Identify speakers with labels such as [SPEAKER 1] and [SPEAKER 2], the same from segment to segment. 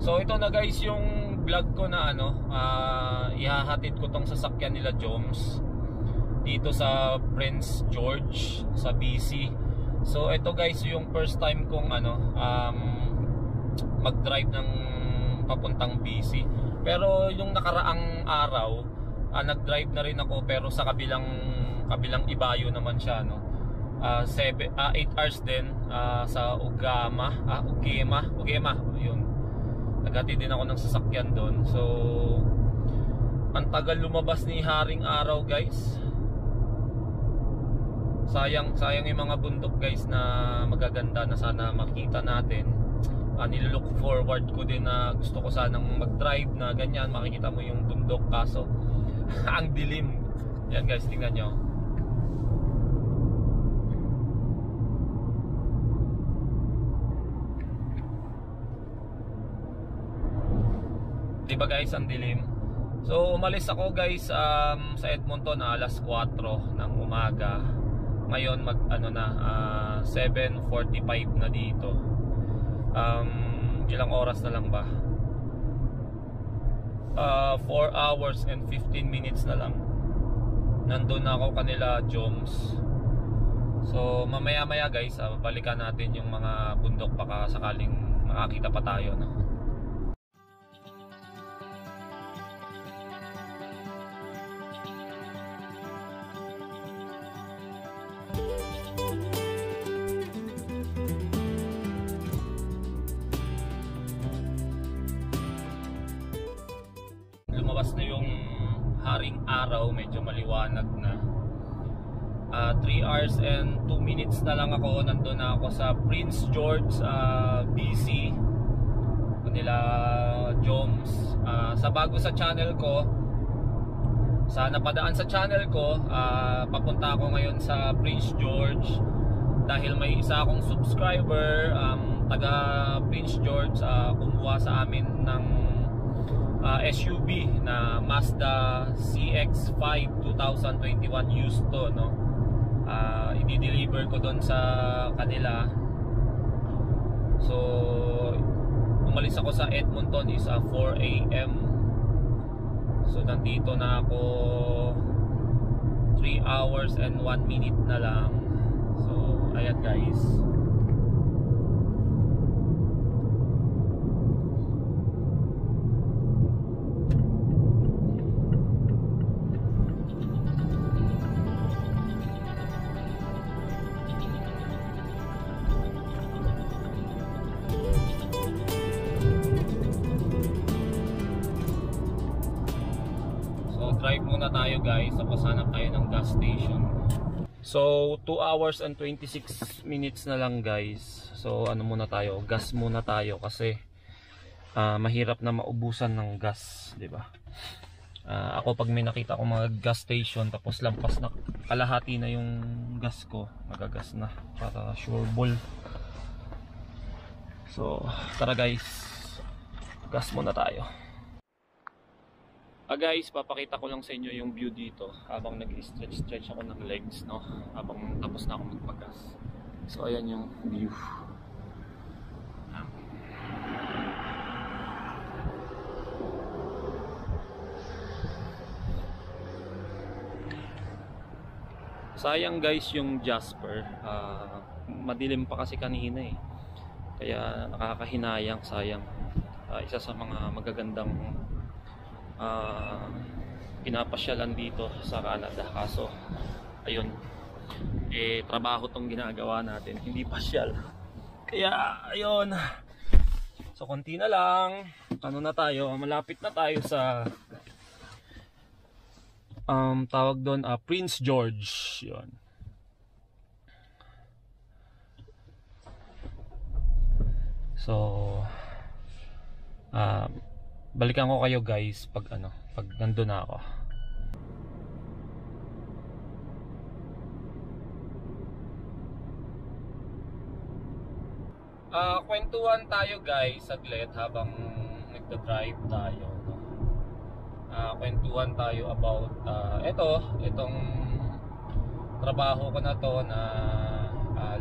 [SPEAKER 1] So ito na guys yung vlog ko na ihahatid ko tong sasakyan nila Joms dito sa Prince George sa BC. So ito guys yung first time kong mag-drive ng papuntang BC. Pero yung nakaraang araw nag-drive na rin ako, pero sa kabilang Ibayo naman siya, no. 8 hours din sa Ugema, yun. Naghatid din ako ng sasakyan doon. So ang tagal lumabas ni Haring Araw guys. Sayang yung mga bundok guys na magaganda na sana makita natin. Nilook forward ko din na gusto ko sanang mag-drive na ganyan, makikita mo yung bundok, kaso ang dilim. Yan guys, tingnan nyo. Diba guys, ang dilim. So umalis ako guys sa Edmonton alas 4 ng umaga. Ngayon 7:45 na dito. Ilang oras na lang ba? 4 hours and 15 minutes na lang. Nandun na ako kanila Joms. So mamaya guys, balikan natin yung mga bundok, baka sakaling makakita pa tayo, no? Lumabas na yung Haring Araw, medyo maliwanag na. 3 hours and 2 minutes na lang ako, nandun na ako sa Prince George, BC, nila Joms. Sa bago sa channel ko, sa napadaan sa channel ko, papunta ako ngayon sa Prince George dahil may isa akong subscriber, taga Prince George, kumuha sa amin ng SUV na Mazda CX-5 2021 used to, no. I-deliver ko doon sa kanila. So umalis ako sa Edmonton is 4 AM. So nandito na ako 3 hours and 1 minute na lang. So ayan guys. Drive muna tayo guys, tapos hanap tayo ng gas station. So 2 hours and 26 minutes na lang guys. So muna tayo, gas muna tayo kasi mahirap na maubusan ng gas, di ba? Ako pag may nakita ko mga gas station tapos lampas na kalahati na yung gas ko, magagas na para sure ball. So tara guys, gas muna tayo. Guys, papakita ko lang sa inyo yung view dito habang nag-stretch ako ng legs, no? Habang tapos na ako magpagas. So ayan yung view. Sayang guys yung Jasper. Madilim pa kasi kanina eh. Kaya nakakahinayang, sayang. Isa sa mga magagandang pinapasyalan dito sa Canada, kaso ayun, trabaho tong ginagawa natin, hindi pasyal, kaya ayun. So konti na lang, na tayo, malapit na tayo sa tawag doon Prince George, yun. So balikan ko kayo guys pag pag nandun na ako. Kwentuhan tayo guys saglit habang nagda-drive tayo, no? Kwentuhan tayo about itong trabaho ko na to na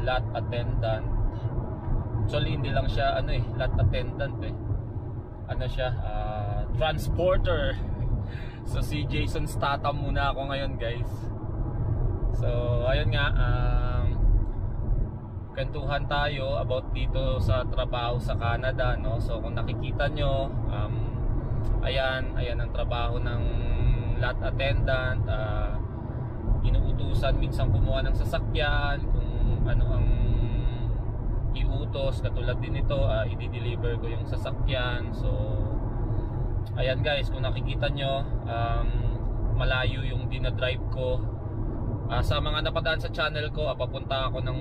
[SPEAKER 1] lot attendant. Actually hindi lang siya lot attendant eh. ano siya, transporter. So si Jason Statham muna ako ngayon guys. So ayun nga, kwentuhan tayo about dito sa trabaho sa Canada, no? So kung nakikita nyo, ayan ang trabaho ng lot attendant. Inuutusan minsan kumuha ng sasakyan, kung ano ang iutos. Katulad din ito, i-deliver ko yung sasakyan. So ayan guys, kung nakikita nyo, malayo yung dinadrive ko. Sa mga napadaan sa channel ko, papunta ako ng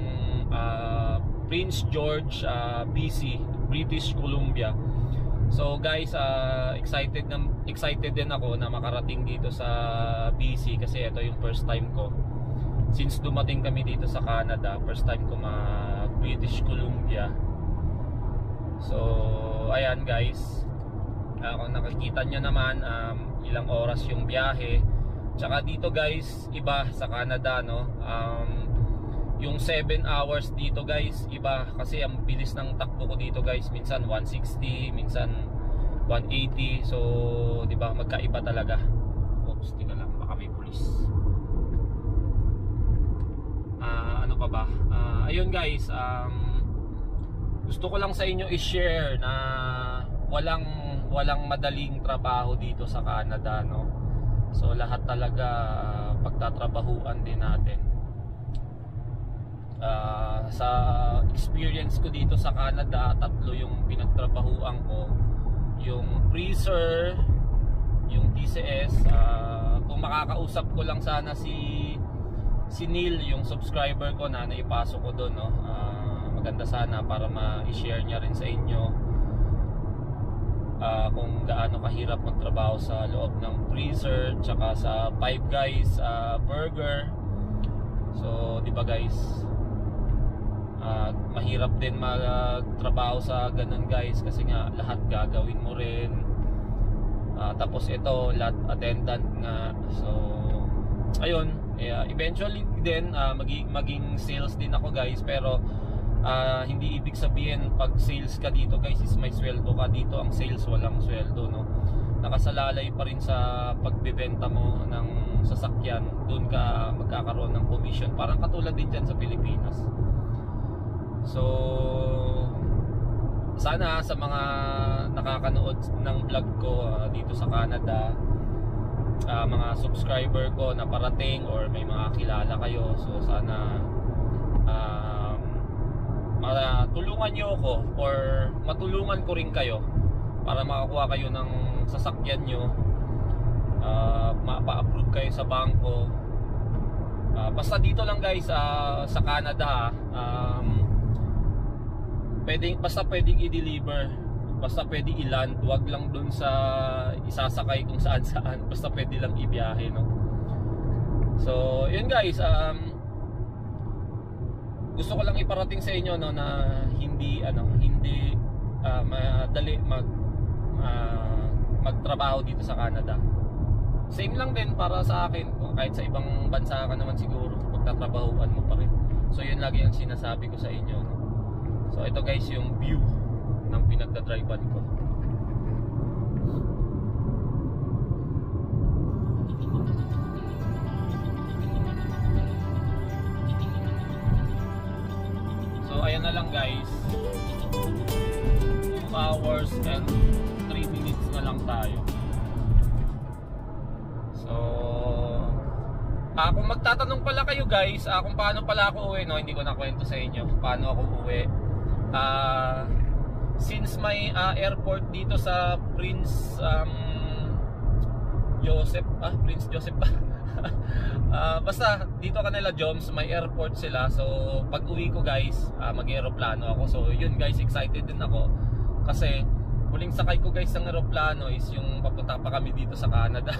[SPEAKER 1] Prince George, BC, British Columbia. So guys, excited din ako na makarating dito sa BC kasi ito yung first time ko. Since dumating kami dito sa Canada, first time ko British Columbia. So ayan guys, kung nakikita nyo naman, ilang oras yung biyahe. Tsaka dito guys, iba sa Canada, no? Yung 7 hours dito guys, iba kasi ang bilis ng takbo ko dito guys. Minsan 160, minsan 180. So di ba, magkaiba talaga. Oops, tika lang, baka may pulis. Ano pa ba? Ayun guys, gusto ko lang sa inyo i-share na walang madaling trabaho dito sa Canada, no? So lahat talaga pagtatrabahuan din natin. Sa experience ko dito sa Canada, 3 yung pinagtrabahuan ko. Yung freezer, yung TCS. Kung makakausap ko lang sana si Neil, yung subscriber ko na naipasok ko doon, no? Maganda sana para ma-share niya rin sa inyo kung gaano kahirap magtrabaho sa loob ng freezer, tsaka sa Five Guys burger. So di ba guys, mahirap din magtrabaho sa ganun guys, kasi nga lahat gagawin mo rin. Tapos ito, lot attendant nga. So ayun, eventually din maging sales din ako guys, pero hindi ibig sabihin pag sales ka dito guys is may sweldo ka. Dito ang sales walang sweldo, no? Nakasalalay pa rin sa pagbebenta mo ng sasakyan. Doon ka magkakaroon ng commission, parang katulad din dyan sa Pilipinas. So sana sa mga nakakanood ng vlog ko dito sa Canada, mga subscriber ko na parating or may mga kilala kayo, so sana matulungan nyo ako or matulungan ko rin kayo para makakuha kayo ng sasakyan nyo, mapa-approve kayo sa bangko. Basta dito lang guys, sa Canada, basta pwedeng i-deliver, basta pwedeng i-land, wag lang dun sa isasakay kung saan saan, basta pwede lang ibiyahe, no? So yun guys, gusto ko lang iparating sa inyo, no, na hindi madali magtrabaho dito sa Canada. Same lang din para sa akin, kahit sa ibang bansa ka naman siguro, pagtatrabahuan mo pa rin. So yun lagi ang sinasabi ko sa inyo, no? So ito guys yung view ng pinagdadrivean ko. So ayan na lang guys, 2 hours and 3 minutes na lang tayo. So kung magtatanong pala kayo guys, kung paano pala ako uwi, no, hindi ko nakwento sa inyo paano ako uwi. Since may airport dito sa Prince Joseph basta dito kanila Joms, may airport sila. So pag uwi ko guys, mag-aeroplano ako. So yun guys, excited din ako kasi huling sakay ko guys ng aeroplano is yung papunta pa kami dito sa Canada.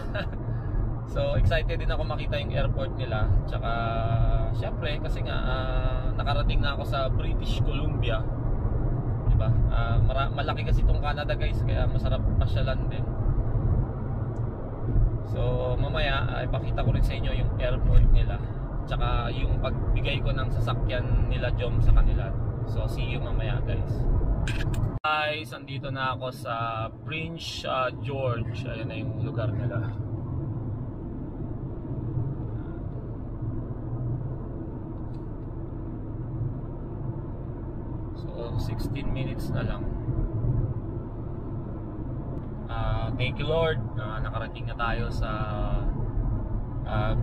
[SPEAKER 1] So excited din ako makita yung airport nila. Tsaka syempre kasi nga nakarating na ako sa British Columbia, diba? Malaki kasi itong Canada guys, kaya masarap pasyalan din. So mamaya ipakita ko rin sa inyo yung airport nila, tsaka yung pagbigay ko ng sasakyan nila Jom sa kanila. So see you mamaya guys. Guys, andito na ako sa Prince George. Ayun na yung lugar nila. So 16 minutes na lang. Thank you Lord, nakarating na tayo sa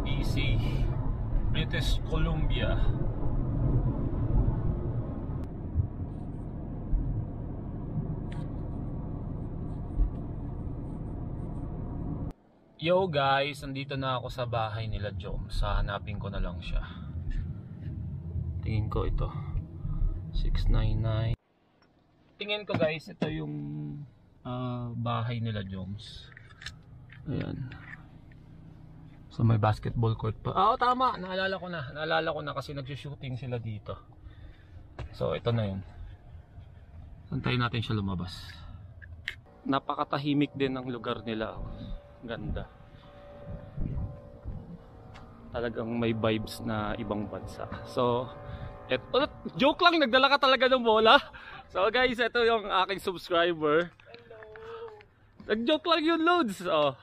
[SPEAKER 1] BC, British Columbia. Yo guys, nandito na ako sa bahay nila Joms. Hanapin ko na lang siya. Tingin ko ito 699. Tingin ko guys, ito yung bahay nila Joms. Ayan. So may basketball court pa. Oo tama, naalala ko na kasi nagsushooting sila dito. So ito na yun. Antayin natin siya lumabas. Napakatahimik din ng lugar nila. Ganda. Talagang may vibes na ibang bansa. So, joke lang, nagdala ka talaga ng bola. So guys, ito yung aking subscriber. Nag-joke lang yun, Loads. Oh.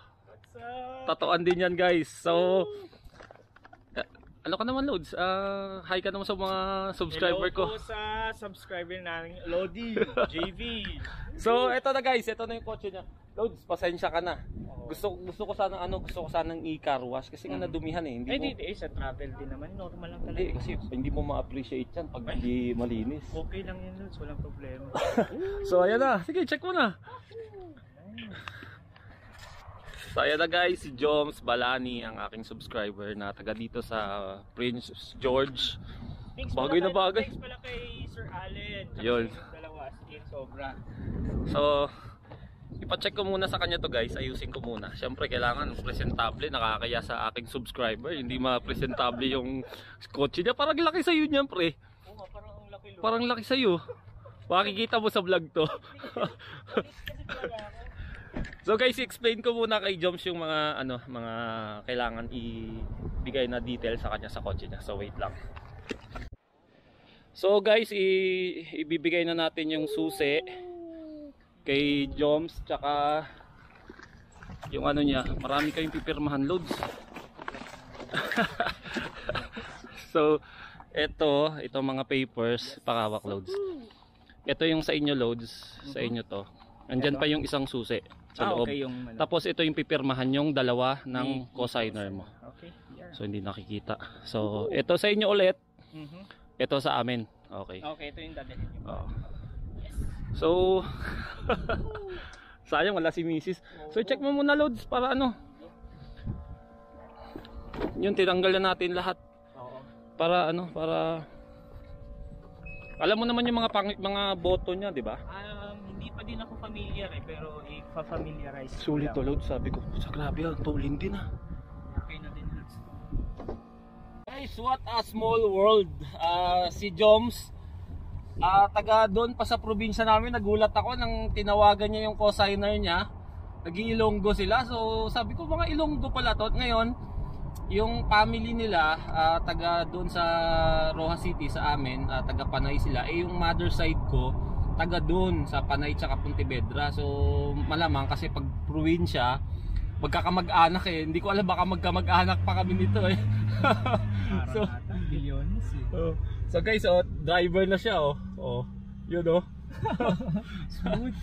[SPEAKER 1] Tatoan din yan guys. So, ano ka naman Loads? Hi ka naman sa mga subscriber ko.
[SPEAKER 2] Hello po sa subscriber namin, Lodi, JV.
[SPEAKER 1] So, ito na guys, ito na yung kotse niya. Loads, pasensya ka na. Gusto ko sanang i-car wash kasi nga nadumihan eh.
[SPEAKER 2] Hindi sa travel din naman, normal lang talaga.
[SPEAKER 1] Hindi, kasi hindi mo ma-appreciate yan pag hindi malinis.
[SPEAKER 2] Okay lang yan, Lods, walang problema.
[SPEAKER 1] So, ayan na. Sige, check mo na. So ayan na guys, si Joms Balani ang aking subscriber na taga dito sa Prince George. Bagay na bagay.
[SPEAKER 2] Thanks pala kay Sir Allen.
[SPEAKER 1] Yun.
[SPEAKER 2] Dalawa, skin sobra.
[SPEAKER 1] So ipacheck ko muna sa kanya to guys, ayusin ko muna. Siyempre kailangan presentable, nakakaya sa aking subscriber. Hindi ma-presentable yung kotse niya, parang laki sa'yo niyan pre.
[SPEAKER 2] Oo, parang laki lo.
[SPEAKER 1] Parang laki sa'yo. Makikita mo sa vlog to. So guys, explain ko muna kay Joms yung mga mga kailangan ibigay na details sa kanya sa kotse niya. So wait lang. So guys, ibibigay na natin yung susi kay Joms, tsaka yung niya. Marami kayong pipirmahan, Loads. So ito mga papers, pakawak Loads. Ito yung sa inyo Loads, sa inyo to. Andyan pa yung isang susi sa loob.
[SPEAKER 2] Okay,
[SPEAKER 1] Tapos ito yung pipirmahan yung dalawa ng co-signer mo.
[SPEAKER 2] Okay, yeah.
[SPEAKER 1] So hindi nakikita. So ito sa inyo ulit. Ito sa amin. Okay.
[SPEAKER 2] Okay, ito yung dadalhin niyo. Yes.
[SPEAKER 1] So sayang wala si Mrs. So check mo muna Loads para yung tinanggal na natin lahat.
[SPEAKER 2] Oo.
[SPEAKER 1] Para alam mo naman yung mga boto niya, di ba?
[SPEAKER 2] Hindi pa din ako familiar pero i-familiarize.
[SPEAKER 1] Sulit to Loads, sabi ko. Sa grabe, tulin din ah.
[SPEAKER 2] Okay na din Loads.
[SPEAKER 1] Guys, what a small world. Si Joms, taga doon pa sa probinsya namin, nagulat ako nang tinawagan niya yung co-signer niya. Nag-Ilonggo sila. So sabi ko, mga Ilonggo pala to. Ngayon, yung family nila, taga doon sa Rojas City sa amin, taga Panay sila. Yung mother side ko, taga doon sa Panay tsaka Pontevedra. So malamang kasi pag probinsya, magkakamag-anak eh. Hindi ko alam, baka magkamag-anak pa kami nito eh. So
[SPEAKER 2] bilyones eh.
[SPEAKER 1] So guys, driver na siya yun smooth.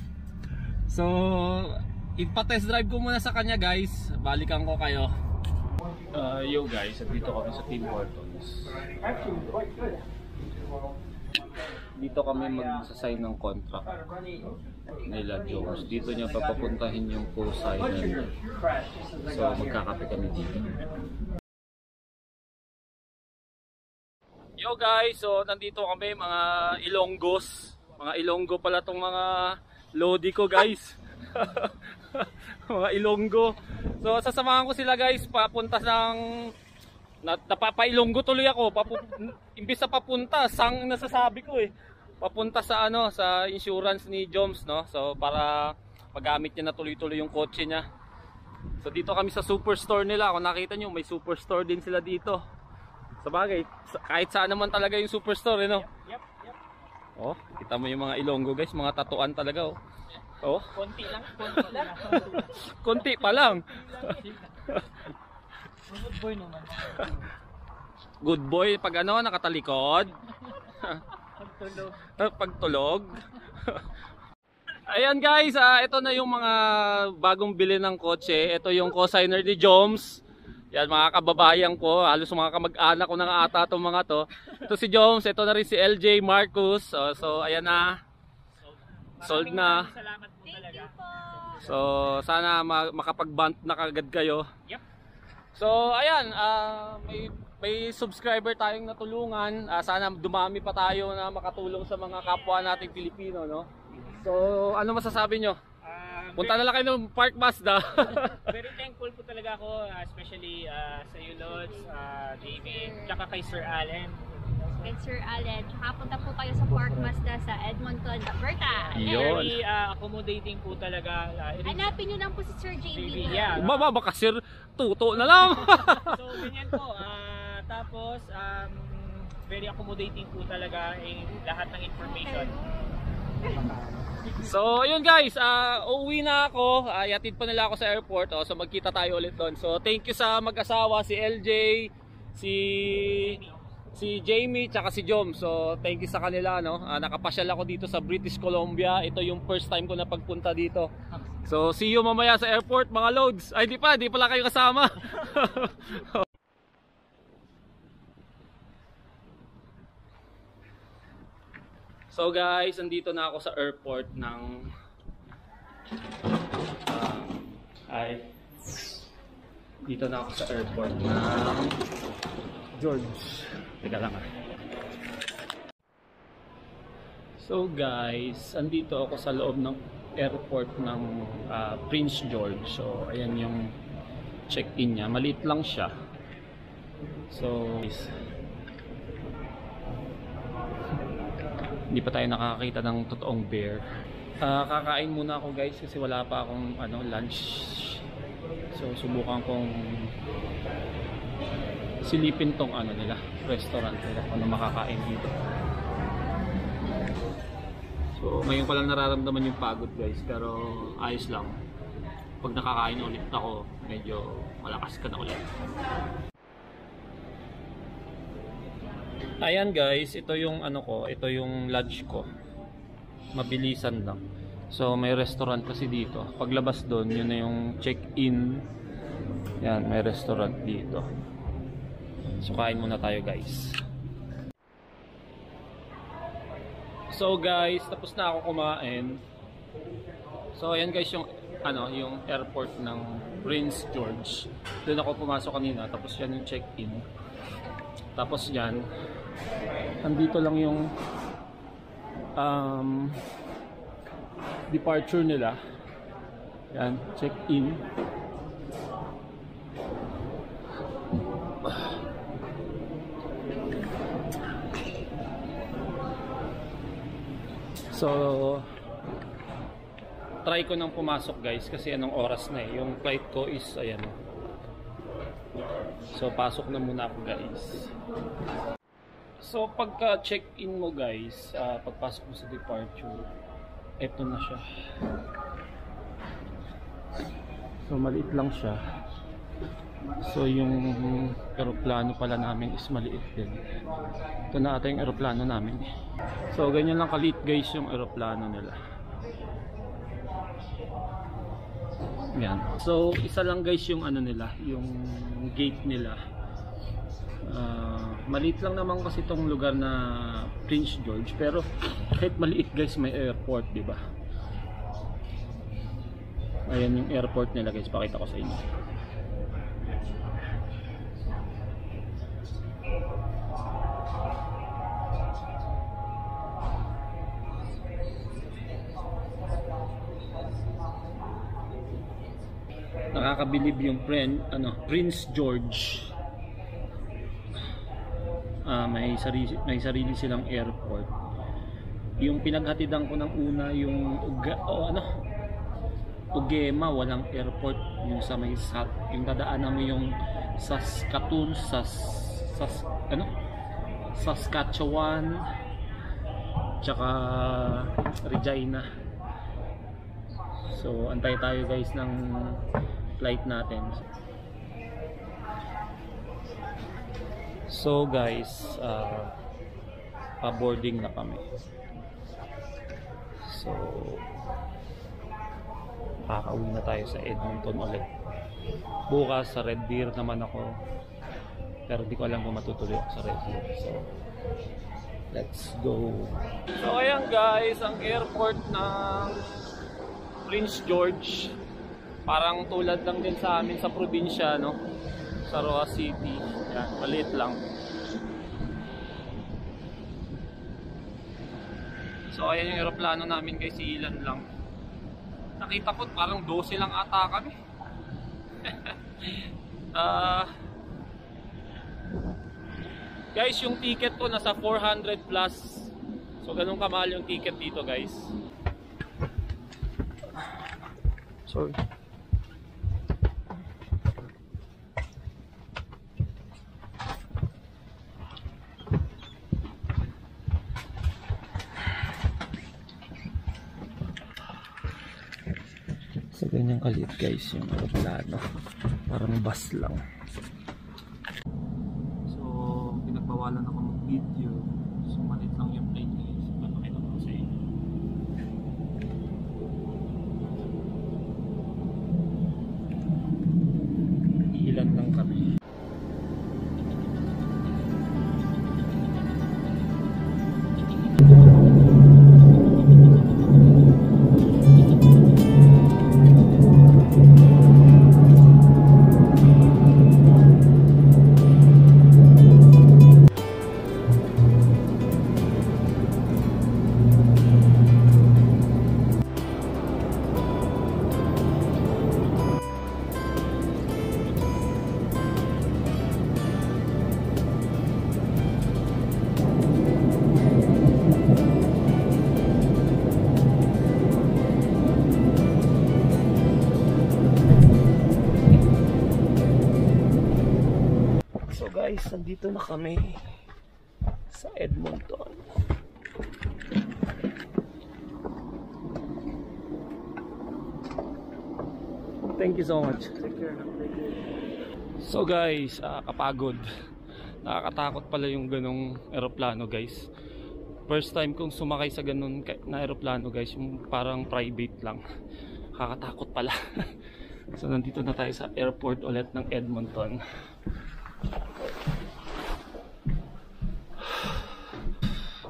[SPEAKER 1] So ipa-test drive ko muna sa kanya guys. Balikan ko kayo. Yo guys, dito kami sa Tim Hortons. Dito kami magsasign ng contract nila Jones. Dito niya papapuntahin yung co-signer niya. So magkakape kami dito. Yo guys, so nandito kami mga Ilonggos. Mga Ilonggo pala tong mga lodi ko guys. Mga Ilonggo. So sasamahan ko sila guys papunta ng napapailonggo tuloy ako. Imbis na papunta, sang nasasabi ko eh. Papunta sa sa insurance ni Joms, no? So para magamit niya na tuloy-tuloy yung kotse niya. So dito kami sa superstore nila. Kung nakita niyo, may superstore din sila dito. Sa bagay, kahit saan naman talaga yung superstore, no?
[SPEAKER 2] Yep.
[SPEAKER 1] Oh, kita mo yung mga Ilonggo guys, mga tatuan talaga oh. Oh,
[SPEAKER 2] Konti lang, konti lang.
[SPEAKER 1] konti pa lang.
[SPEAKER 2] Good boy naman.
[SPEAKER 1] Good boy pag ano, nakatalikod.
[SPEAKER 2] Pagtulog.
[SPEAKER 1] Pagtulog. Ayan guys, ito na yung mga bagong bili ng kotse. Ito yung co-signer ni Joms. Yan mga kababayan ko, halos mga kamag-anak ko na nga ata itong mga to. Ito si Joms, ito na rin si LJ Marcus. So ayan na. Sold na.
[SPEAKER 2] Salamat po talaga.
[SPEAKER 1] So sana makapag-bump na kagad kayo.
[SPEAKER 2] Yep.
[SPEAKER 1] So ayan, may subscriber tayong natulungan. Sana dumami pa tayo na makatulong sa mga kapwa nating Pilipino, no? So ano masasabi nyo? Punta na lang kayo ng Park Mazda.
[SPEAKER 2] Very thankful po talaga ako, especially sa iyo Lods, Jamie, tsaka kay Sir Allen.
[SPEAKER 3] Kay Sir Allen, tsaka punta po kayo sa Park Mazda sa Edmonton, Alberta.
[SPEAKER 2] Very accommodating po talaga.
[SPEAKER 3] Hanapin nyo lang po si Sir JB.
[SPEAKER 2] Yeah.
[SPEAKER 1] Baka sir, tuto na lang.
[SPEAKER 2] So ganyan po. Tapos very accommodating po talaga lahat ng information.
[SPEAKER 1] So ayun guys, uuwi na ako. Yatid pa nila ako sa airport. So magkita tayo ulit doon. So thank you sa mag-asawa, si LJ, si Jamie, tsaka si Jom. So thank you sa kanila, no. Nakapasyal ako dito sa British Columbia. Ito yung first time ko na pagpunta dito. So see you mamaya sa airport mga loads. Ay di pala kayo kasama. So guys, andito na ako sa airport ng dito na ako sa airport ng George. Teka lang So guys, andito ako sa loob ng airport ng Prince George. So ayan yung check-in niya. Maliit lang siya. So hindi pa tayo nakakita ng totoong bear. Kakain muna ako guys kasi wala pa akong lunch. So subukan kong silipin tong nila, restaurant nila, kung makakain dito. So ngayon ko lang nararamdaman yung pagod guys, pero ayos lang. Pag nakakain ulit ako, medyo malakas ka na ulit. Ayan guys, ito yung ito yung lunch ko. Mabilisan lang. So may restaurant kasi dito. Paglabas doon, yun na yung check-in. Yan, may restaurant dito. So kain muna tayo guys. So guys, tapos na ako kumain. So ayan guys yung yung airport ng Prince George. Doon ako pumasok kanina, tapos yan yung check-in. Tapos yan, andito lang yung departure nila. Yan, check-in. So try ko nang pumasok guys kasi anong oras na eh. Yung flight ko is ayan. So pasok na muna ako guys. So pagka check-in mo guys, pagpasok mo sa departure, eto na siya. So maliit lang siya. So yung eroplano pala namin is maliit din. Ito na ata yung eroplano namin. So ganyan lang kaliit guys yung eroplano nila. Yan. So isa lang guys yung nila, yung gate nila. Maliit lang naman kasi itong lugar na Prince George, pero kahit maliit guys may airport, di ba? Ayan yung airport nila guys, pakita ko sa inyo. Nakakabilib yung Prince George. May sarili silang airport. Yung pinaghatidan ko ng una yung Ugema, walang airport. Yung sa may yung dadaanan mo yung Saskatchewan, tsaka Regina. So antay tayo guys ng flight natin. So guys, pa-boarding na kami. So kakauwi na tayo sa Edmonton ulit. Bukas sa Red Deer naman ako, pero di ko alam kung matutuloy ako sa Red Deer. So let's go. So ayan guys, ang airport ng Prince George, parang tulad lang din sa amin sa probinsya, no? Sa Roa City. Yan, maliit lang. So ayan yung aeroplano namin guys, ilan lang. Nakita ko parang 12 lang ata kami. Guys, yung ticket ko nasa 400 plus. So ganun kamahal yung ticket dito guys. Sorry. So ganyan kalit guys yung aeroplano, parang bus lang. So pinagbawalan ako mag-video, so malit lang yung plane guys. Papakita ko sa inyo. Ilan lang kami. So guys, nandito na kami sa Edmonton. Thank you so much. So guys, kapagod. Nakakatakot pala yung ganong aeroplano guys. First time kong sumakay sa ganon na aeroplano guys, yung parang private lang. Nakakatakot pala. So nandito na tayo sa airport ulit ng Edmonton.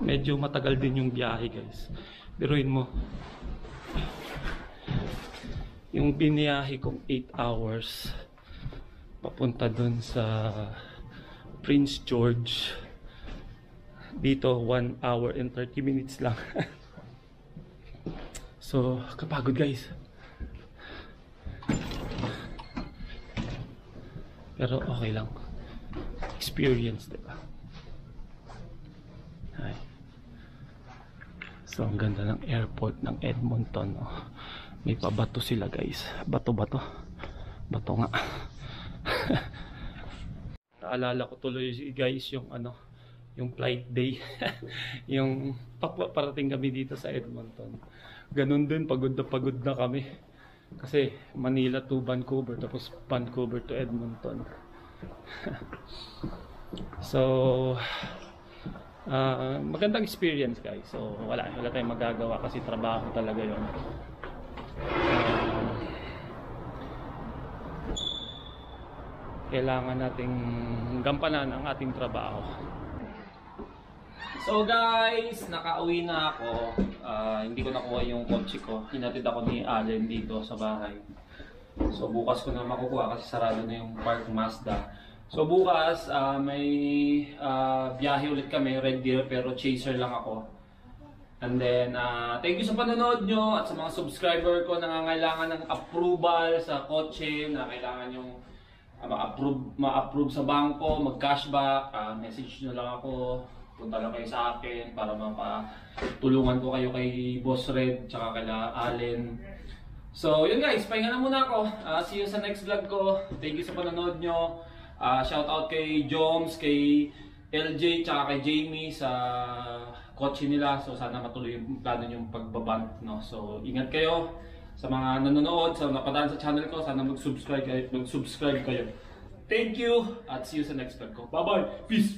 [SPEAKER 1] Medyo matagal din yung biyahe guys. Biruin mo, yung biniyahe kong 8 hours papunta dun sa Prince George, dito 1 hour and 30 minutes lang. So kapagod guys, pero okay lang, experience, diba? Ay. So ang ganda ng airport ng Edmonton, oh. May pabato sila guys, bato-bato, bato nga. Naalala ko tuloy guys yung yung flight day. Yung parating kami dito sa Edmonton, ganun din, pagod na kami. Kasi Manila to Vancouver, tapos Vancouver to Edmonton. So magandang experience guys. So wala tayong magagawa kasi trabaho talaga yun. Kailangan nating gampanan ang ating trabaho. So guys, nakauwi na ako. Hindi ko nakuha yung kotse ko. Hinatid ako ni Allen dito sa bahay. So bukas ko na makukuha kasi sarado na yung Park Mazda. So bukas may biyahe ulit kami, Red Deer, pero chaser lang ako. And then thank you sa panonood nyo at sa mga subscriber ko na nangangailangan ng approval sa kotse, na kailangan yung ma-approve sa bangko, mag-cashback, message nyo lang ako, punta lang kayo sa akin para mapatulungan ko kayo kay Boss Red tsaka kay Allen. So yun guys, pahinga na muna ako. See you sa next vlog ko. Thank you sa panonood nyo. Shout out kay Joms, kay LJ tsaka kay Jamie sa kotse nila. So sana matuloy yung plano yung pagbaband, no? So ingat kayo sa mga nanonood, sa napadaan sa channel ko. Sana mag-subscribe kayo. Thank you at see you sa next vlog ko. Bye bye. Peace.